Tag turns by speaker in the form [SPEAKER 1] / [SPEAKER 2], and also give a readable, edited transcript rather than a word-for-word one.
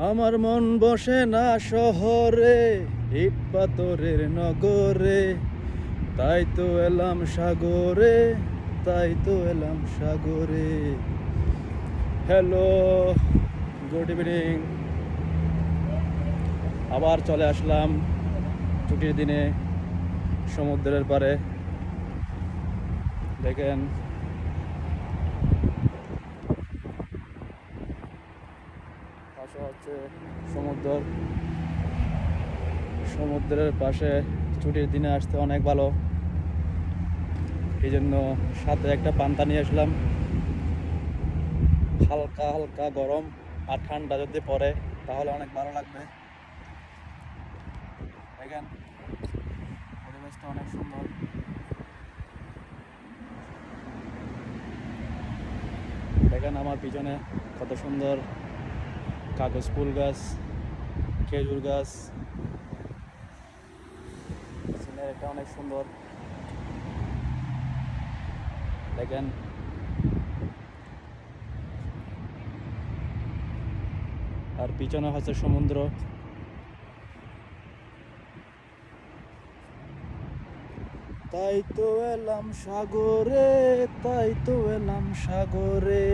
[SPEAKER 1] আমার মন বসে না শহরে, ইট পাথরের নগরে, তাই তো এলাম সাগরে, তাই তো এলাম সাগরে। Hello, good evening. আবার চলে আসলাম ছুটির দিনে সমুদ্রের পাড়ে। দেখেন পাশে হচ্ছে সমুদ্র। সমুদ্রের পাশে ছুটির দিনে আসতে অনেক ভালো, এই জন্য সাথে একটা পান্তা নিয়ে আসলাম। হালকা হালকা গরম আর ঠান্ডা যদি পড়ে তাহলে অনেক ভালো লাগবে। দেখেন পরিবেশটা অনেক সুন্দর। দেখেন আমার পিছনে কত সুন্দর কাগজ ফুল গাছ, খেজুর গাছ, সিনারিটা অনেক সুন্দর। দেখেন আর পিছনে হচ্ছে সমুদ্র। তাই তো এলাম সাগরে, তাই তো এলাম সাগরে।